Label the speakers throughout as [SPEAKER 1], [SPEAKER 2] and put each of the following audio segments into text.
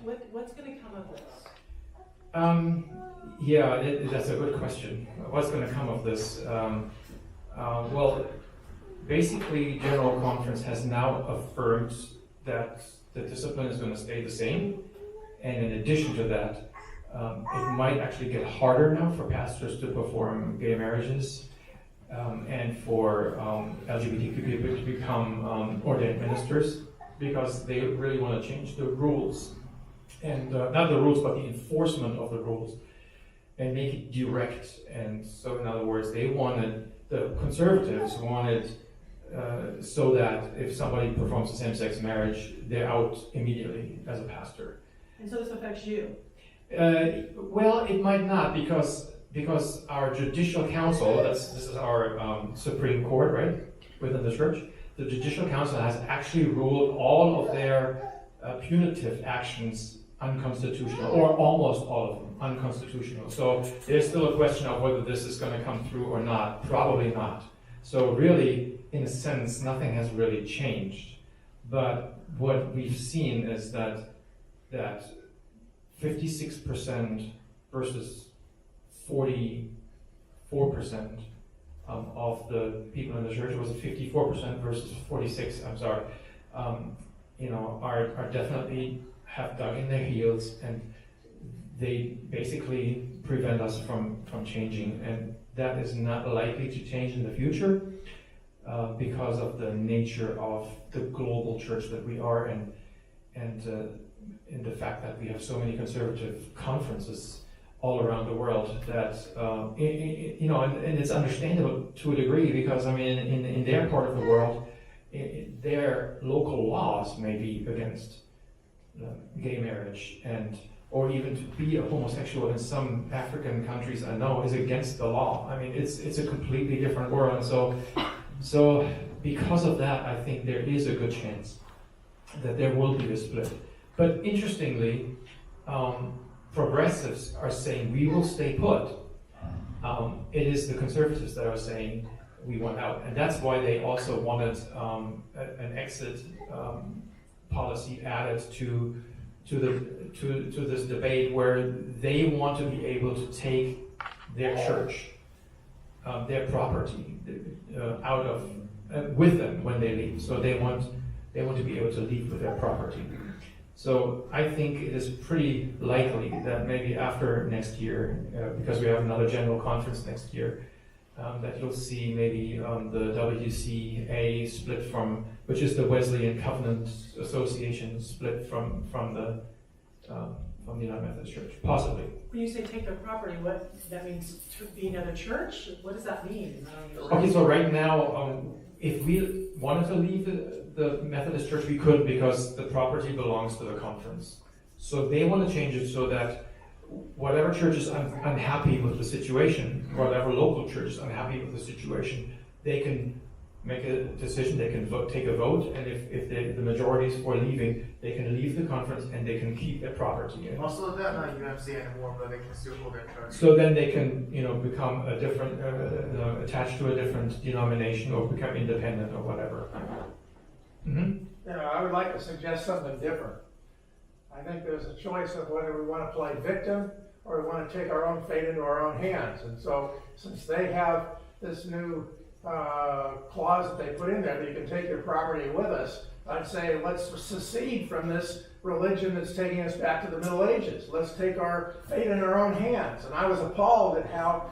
[SPEAKER 1] What's going to come of this?
[SPEAKER 2] That's a good question. What's going to come of this? Well, basically, General Conference has now affirmed that the discipline is going to stay the same, and in addition to that, it might actually get harder now for pastors to perform gay marriages, and for LGBTQ people to become ordained ministers, because they really want to change the rules, and not the rules, but the enforcement of the rules, and make it direct. And so, in other words, the conservatives wanted so that if somebody performs a same-sex marriage, they're out immediately as a pastor.
[SPEAKER 1] And so this affects you?
[SPEAKER 2] Well, it might not, because our judicial council, this is our Supreme Court, right, within the church, the judicial council has actually ruled all of their punitive actions unconstitutional, or almost all of them unconstitutional. So there's still a question of whether this is going to come through or not. Probably not. So really, in a sense, nothing has really changed. But what we've seen is that 56% versus 44% of the people in the church, was 54% versus 46, I'm sorry, are definitely have dug in their heels, and they basically prevent us from changing, and that is not likely to change in the future because of the nature of the global church that we are, and in the fact that we have so many conservative conferences all around the world that and it's understandable to a degree, because I mean in their part of the world, their local laws may be against gay marriage, or even to be a homosexual in some African countries I know is against the law. I mean it's a completely different world, and so because of that, I think there is a good chance that there will be a split. But interestingly, progressives are saying we will stay put. It is the conservatives that are saying we want out, and that's why they also wanted an exit policy added to this debate, where they want to be able to take their church, their property, out of with them when they leave. So they want to be able to leave with their property. So I think it is pretty likely that maybe after next year, because we have another general conference next year, that you'll see maybe the WCA split from, which is the Wesleyan Covenant Association, split from the United Methodist Church, possibly.
[SPEAKER 1] When you say take their property, what that means to be another church? What does that mean?
[SPEAKER 2] Okay, so right now, if we wanted to leave the Methodist Church, we could, because the property belongs to the conference. So they want to change it so that whatever church is unhappy with the situation, whatever local church is unhappy with the situation, they can make a decision, they can take a vote, and if the majority is for leaving, they can leave the conference and they can keep their property.
[SPEAKER 3] Most of them are not UMC anymore, but they can still hold their church.
[SPEAKER 2] So then they can, become a different, attached to a different denomination, or become independent or whatever. Mm-hmm.
[SPEAKER 4] I would like to suggest something different. I think there's a choice of whether we want to play victim or we want to take our own fate into our own hands. And so, since they have this new clause that they put in there that you can take your property with us, I'd say let's secede from this religion that's taking us back to the Middle Ages. Let's take our fate in our own hands. And I was appalled at how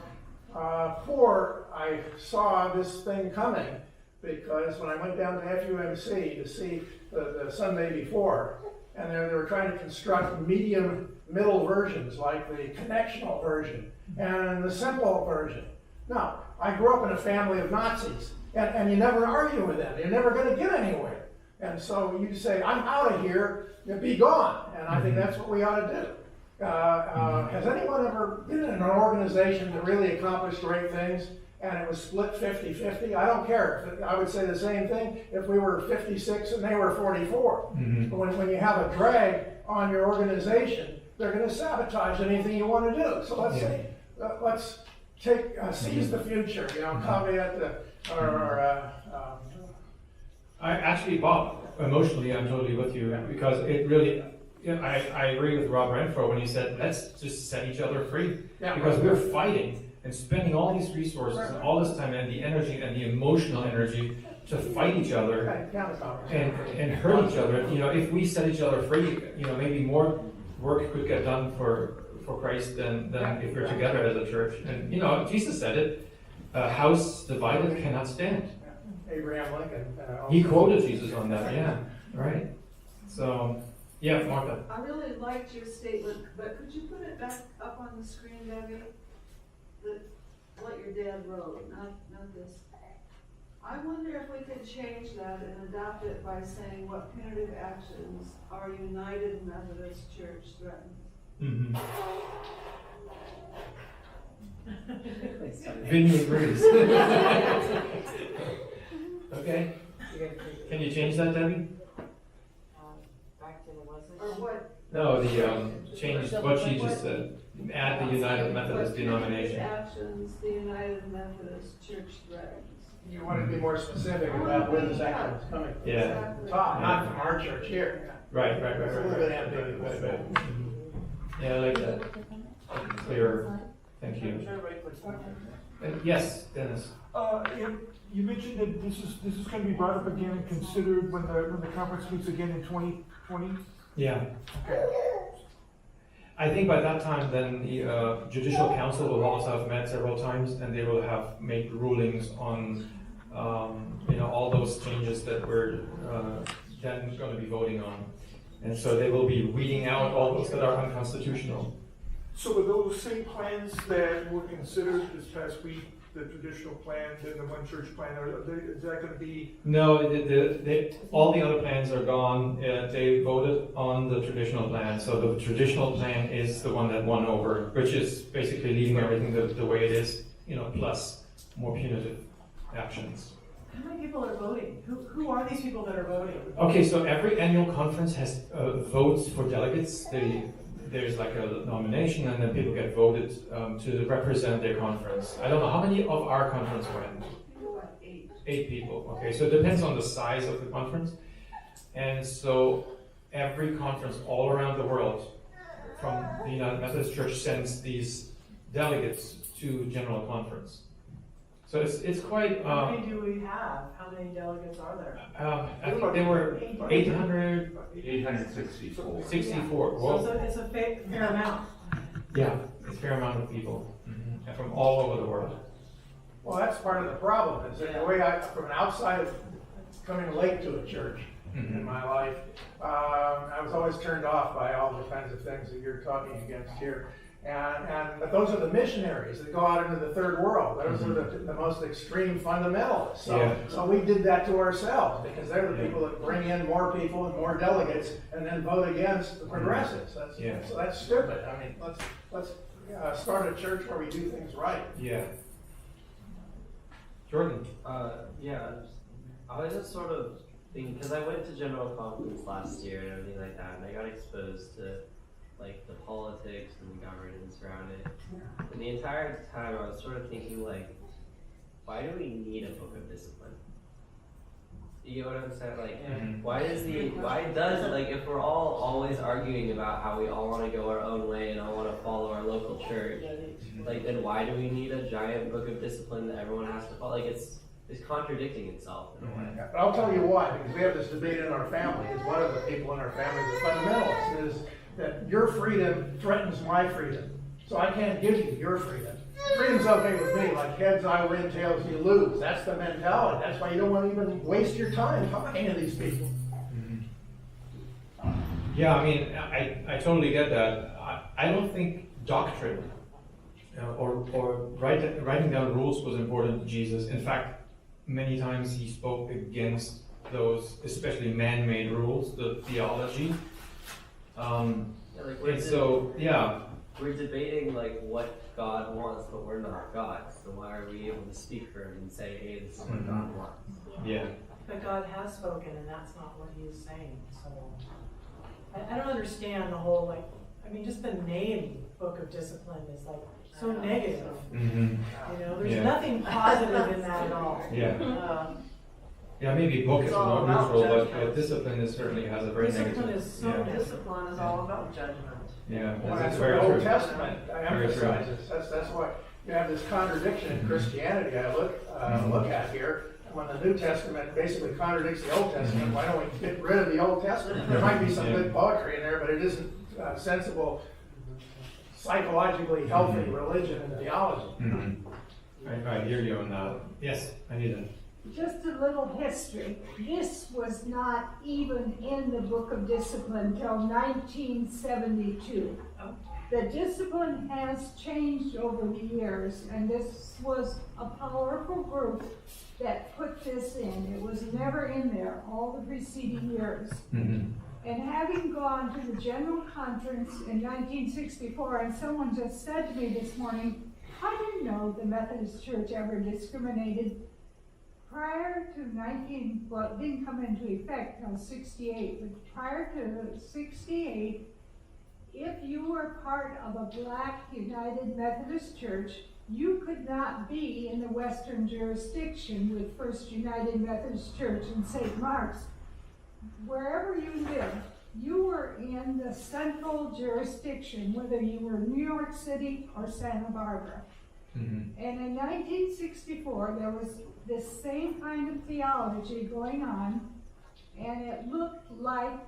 [SPEAKER 4] poor I saw this thing coming, because when I went down to FUMC to see the Sunday before, and they were trying to construct middle versions, like the connectional version and the simple version. Now, I grew up in a family of Nazis, and you never argue with them. You're never going to get anywhere. And so you say, I'm out of here, be gone. And I think that's what we ought to do. Has anyone ever been in an organization that really accomplished great things and it was split 50-50? I don't care. I would say the same thing if we were 56 and they were 44. Mm-hmm. But when you have a drag on your organization, they're going to sabotage anything you want to do. So let's say, let's take seize the future. Caveat
[SPEAKER 2] I actually, Bob, emotionally, I'm totally with you, because it really, Yeah, I agree with Rob Renfro when he said, let's just set each other free.
[SPEAKER 4] Yeah.
[SPEAKER 2] Because we're fighting and spending all these resources and all this time and the energy and the emotional energy to fight each other and hurt each other. You know, if we set each other free, you know, maybe more work could get done for Christ than if we're together as a church. And, you know, Jesus said it, a house divided cannot stand.
[SPEAKER 4] Abraham Lincoln.
[SPEAKER 2] He quoted Jesus on that, yeah, right. So, yeah, Martha.
[SPEAKER 5] I really liked your statement, but could you put it back up on the screen, Debbie? What your dad wrote, not this. I wonder if we could change that and adapt it by saying what punitive actions our United Methodist Church threatens.
[SPEAKER 2] Mm-hmm. Vinny agrees. Okay, can you change that, Debbie?
[SPEAKER 6] Back to the was it?
[SPEAKER 5] Or what?
[SPEAKER 2] No, change what she just said. Add the United Methodist
[SPEAKER 5] What
[SPEAKER 2] denomination.
[SPEAKER 5] punitive actions the United Methodist Church threatens.
[SPEAKER 4] You want to be more specific about where this action is coming from.
[SPEAKER 2] Yeah.
[SPEAKER 5] Exactly.
[SPEAKER 4] Top, not from our church here.
[SPEAKER 2] Right.
[SPEAKER 4] It's a little bit ambiguous.
[SPEAKER 2] Mhm. Yeah, I like that. Clearer. Thank you. Yes, Dennis.
[SPEAKER 7] You mentioned that this is going to be brought up again and considered when the conference meets again in 2020.
[SPEAKER 2] Yeah. I think by that time, then the Judicial Council will also have met several times, and they will have made rulings on, you know, all those changes that we're then going to be voting on, and so they will be weeding out all those that are unconstitutional.
[SPEAKER 7] So were those same plans that were considered this past week, the traditional plan and the one church plan, is that going to be?
[SPEAKER 2] No, all the other plans are gone. They voted on the traditional plan, so the traditional plan is the one that won over, which is basically leaving everything the way it is, you know, plus more punitive actions.
[SPEAKER 1] How many people are voting? Who are these people that are voting?
[SPEAKER 2] Okay, so every annual conference has votes for delegates. There's like a nomination, and then people get voted to represent their conference. I don't know, how many of our conference went?
[SPEAKER 5] What, 8?
[SPEAKER 2] 8 people. Okay, so it depends on the size of the conference. And so every conference all around the world from the United Methodist Church sends these delegates to General Conference. So it's quite...
[SPEAKER 1] How many do we have? How many delegates are there?
[SPEAKER 2] I think there were
[SPEAKER 8] 864.
[SPEAKER 2] 64.
[SPEAKER 1] So
[SPEAKER 2] Whoa.
[SPEAKER 1] it's a fair amount.
[SPEAKER 2] Yeah, it's a fair amount of people. And from all over the world.
[SPEAKER 4] Well, that's part of the problem, is that the way from an outside, coming late to a church in my life, I was always turned off by all the kinds of things that you're talking against here. But those are the missionaries that go out into the third world. Those are the most extreme fundamentalists. So we did that to ourselves, because they're the people that bring in more people and more delegates and then vote against the progressives. So that's stupid. I mean, let's start a church where we do things right.
[SPEAKER 2] Yeah. Jordan.
[SPEAKER 6] Yeah, I was just sort of thinking, because I went to General Conference last year and everything like that, and I got exposed to like the politics and the governance around it. And the entire time I was sort of thinking, like, why do we need a book of discipline? You get what I'm saying? Like, why does if we're all always arguing about how we all want to go our own way and all want to follow our local church, like, then why do we need a giant book of discipline that everyone has to follow? Like, it's contradicting itself in a way.
[SPEAKER 4] Yeah, but I'll tell you why, because we have this debate in our family, because one of the people in our family, the fundamentalist, is that your freedom threatens my freedom. So I can't give you your freedom. Freedom's okay with me, like heads I win, tails you lose. That's the mentality. That's why you don't want to even waste your time talking to these people.
[SPEAKER 2] Yeah, I mean, I totally get that. I don't think doctrine or writing down rules was important to Jesus. In fact, many times he spoke against those, especially man-made rules, the theology.
[SPEAKER 6] We're debating like what God wants, but we're not God. So why are we able to speak for him and say, hey, this is what God wants?
[SPEAKER 2] Yeah.
[SPEAKER 1] But God has spoken, and that's not what he is saying. So I don't understand the whole, like, I mean, just the name Book of Discipline is like so negative.
[SPEAKER 2] Mm-hmm.
[SPEAKER 1] You know, there's nothing positive in that at all.
[SPEAKER 2] Yeah. Yeah, maybe book is
[SPEAKER 5] It's all
[SPEAKER 2] more
[SPEAKER 5] about
[SPEAKER 2] neutral, but
[SPEAKER 5] judgment.
[SPEAKER 2] discipline is certainly has a very
[SPEAKER 1] Discipline
[SPEAKER 2] negative.
[SPEAKER 1] is so
[SPEAKER 2] yeah.
[SPEAKER 1] different.
[SPEAKER 5] Discipline is all about judgment.
[SPEAKER 2] Yeah,
[SPEAKER 4] Well,
[SPEAKER 2] that's
[SPEAKER 4] that's what
[SPEAKER 2] very
[SPEAKER 4] the Old
[SPEAKER 2] true.
[SPEAKER 4] Testament
[SPEAKER 2] Very true.
[SPEAKER 4] emphasizes. That's why you have this contradiction in Christianity I look at here. When the New Testament basically contradicts the Old Testament, why don't we get rid of the Old Testament? There might be some
[SPEAKER 2] Yeah.
[SPEAKER 4] good poetry in there, but it isn't sensible, psychologically healthy religion and theology.
[SPEAKER 2] Mhm. I hear you on that. Yes, I need it.
[SPEAKER 8] Just a little history. This was not even in the Book of Discipline till 1972. The discipline has changed over the years, and this was a powerful group that put this in. It was never in there all the preceding years.
[SPEAKER 2] Mhm.
[SPEAKER 8] And having gone to the General Conference in 1964, and someone just said to me this morning, I didn't know the Methodist Church ever discriminated. Prior to well, it didn't come into effect until 68, but prior to 68, if you were part of a Black United Methodist Church, you could not be in the Western jurisdiction with First United Methodist Church in St. Mark's. Wherever you lived, you were in the central jurisdiction, whether you were New York City or Santa Barbara.
[SPEAKER 2] Mhm.
[SPEAKER 8] And in 1964, there was this same kind of theology going on, and it looked like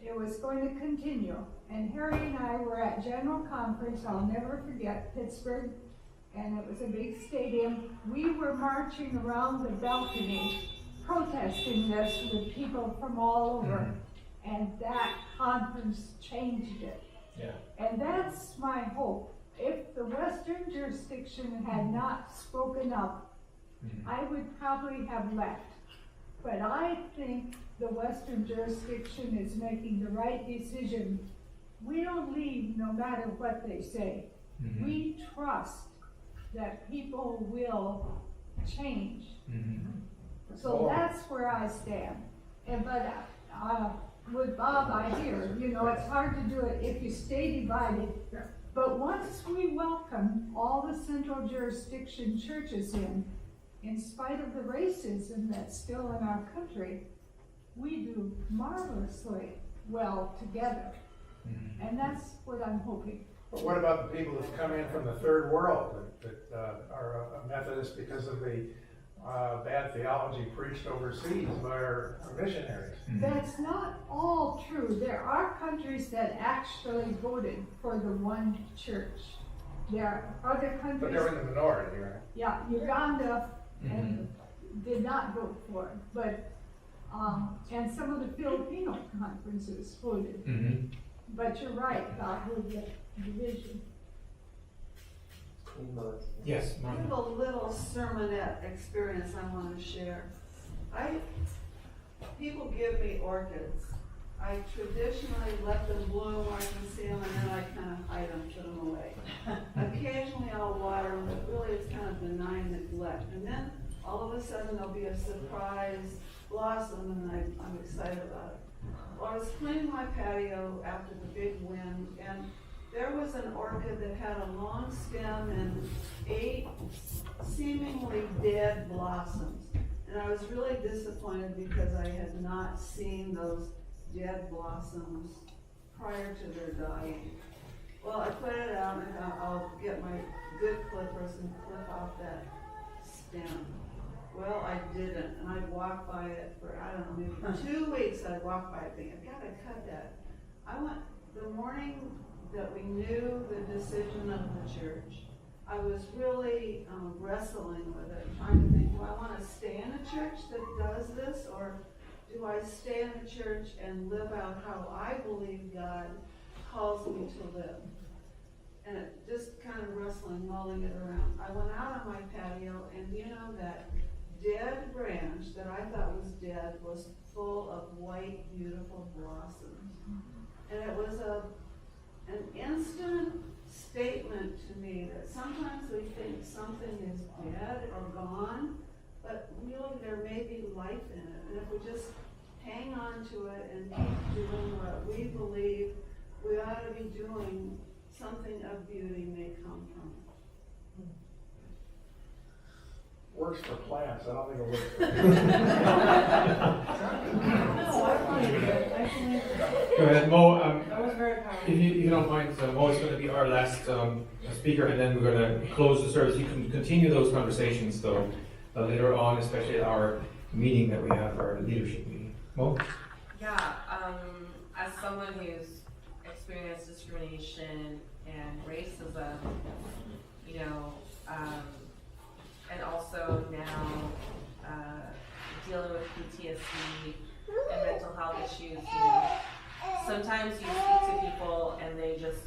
[SPEAKER 8] it was going to continue. And Harry and I were at General Conference, I'll never forget, Pittsburgh, and it was a big stadium. We were marching around the balcony, protesting this with people from all over, and that conference changed it.
[SPEAKER 2] Yeah.
[SPEAKER 8] And that's my hope. If the Western jurisdiction had not spoken up,
[SPEAKER 2] Mhm.
[SPEAKER 8] I would probably have left. But I think the Western jurisdiction is making the right decision. We don't leave no matter what they say.
[SPEAKER 2] Mhm.
[SPEAKER 8] We trust that people will change.
[SPEAKER 2] Mhm.
[SPEAKER 8] So that's where I stand. And with Bob, I hear, it's hard to do it if you stay divided. But once we welcome all the central jurisdiction churches in spite of the racism that's still in our country, we do marvelously well together.
[SPEAKER 2] Mhm.
[SPEAKER 8] And that's what I'm hoping.
[SPEAKER 4] But what about the people that come in from the third world that are Methodist because of the bad theology preached overseas by our missionaries?
[SPEAKER 8] That's not all true. There are countries that actually voted for the one church. There are other
[SPEAKER 4] But
[SPEAKER 8] countries,
[SPEAKER 4] they're in the minority, right?
[SPEAKER 8] yeah, Uganda and did not vote for it, but, and some of the Filipino conferences voted.
[SPEAKER 2] Mhm.
[SPEAKER 8] But you're right about with the division.
[SPEAKER 2] Yes,
[SPEAKER 5] I
[SPEAKER 2] Martha.
[SPEAKER 5] have a little sermonette experience I want to share. People give me orchids. I traditionally let them bloom where I can see them, and then I kind of hide them, put them away. Occasionally I'll water them, but really it's kind of benign neglect. And then all of a sudden there'll be a surprise blossom, and I'm excited about it. Well, I was cleaning my patio after the big wind, and there was an orchid that had a long stem and 8 seemingly dead blossoms. And I was really disappointed because I had not seen those dead blossoms prior to their dying. Well, I put it out and I thought I'll get my good clippers and clip off that stem. Well, I didn't, and I'd walk by it for, I don't know, maybe 2 weeks. I'd walk by it thinking, I've got to cut that. The morning that we knew the decision of the church, I was really wrestling with it, trying to think, do I want to stay in a church that does this, or do I stay in a church and live out how I believe God calls me to live? And it just kind of wrestling, mulling it around. I went out on my patio, and that dead branch that I thought was dead was full of white, beautiful blossoms. And it was an instant statement to me that sometimes we think something is dead or gone, but really there may be life in it. And if we just hang on to it and keep doing what we believe we ought to be doing, something of beauty may come from it.
[SPEAKER 4] works for plants, I don't think it works for.
[SPEAKER 1] No, I believe it, I believe it.
[SPEAKER 2] Go ahead, Mo.
[SPEAKER 1] That was very powerful.
[SPEAKER 2] If you don't mind, Mo is going to be our last speaker, and then we're going to close the service. You can continue those conversations, though, later on, especially at our meeting that we have, our leadership meeting. Mo?
[SPEAKER 9] Yeah, as someone who's experienced discrimination and racism, you know, and also now dealing with PTSD and mental health issues, you know, sometimes you speak to people and they just